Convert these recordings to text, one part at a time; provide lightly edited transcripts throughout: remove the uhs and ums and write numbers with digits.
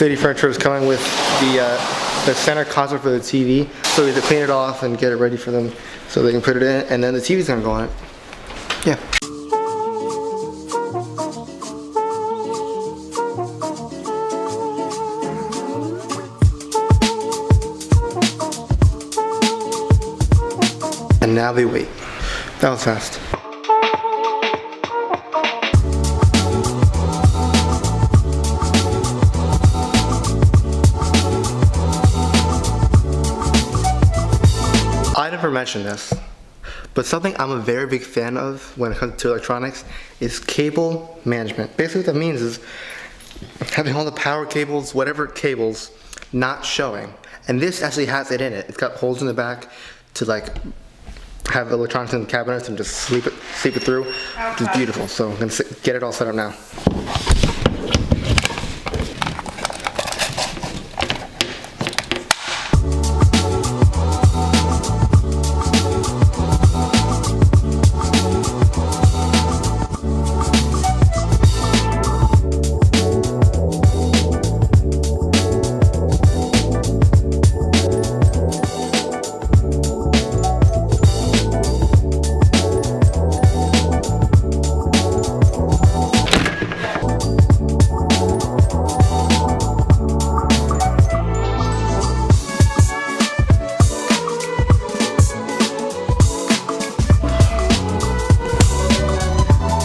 City Furniture is coming with the center console for the TV, so we have to clean it off and get it ready for them so they can put it in, and then the TV's gonna go on it. Yeah. And now they wait. That was fast. I never mentioned this, but something I'm a very big fan of when it comes to electronics is cable management. Basically what that means is having all the power cables, whatever cables, not showing. And this actually has it in it. It's got holes in the back to like have electronics in the cabinets and just sleep it through. It's beautiful. So I'm gonna get it all set up now.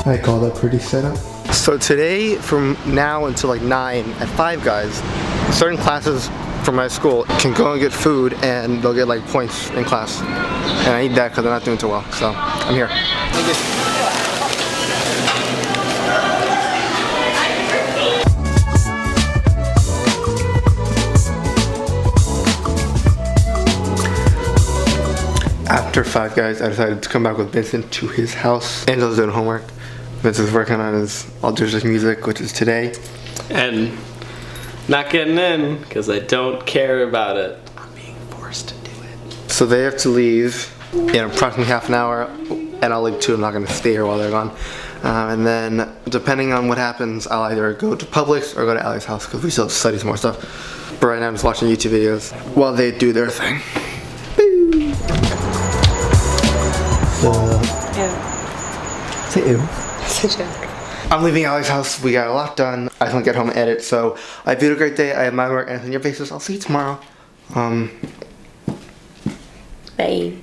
I call that pretty setup. So today, from now until like 9 at Five Guys, certain classes from my school can go and get food and they'll get like points in class. And I need that because they're not doing too well, so I'm here. After Five Guys, I decided to come back with Vincent to his house. Angel's doing homework. Vince is working on his All-Digital Music, which is today. And not getting in because I don't care about it. I'm being forced to do it. So they have to leave in approximately half an hour, and I'll leave too. I'm not going to stay here while they're gone. And then, depending on what happens, I'll either go to Publix or go to Allie's house because we still study some more stuff. But right now I'm just watching YouTube videos while they do their thing. Yeah. Say ew. It's a joke. I'm leaving Allie's house. We got a lot done. I just want to get home and edit. So I hope you had a great day. I have my work and your faces. I'll see you tomorrow. Bye.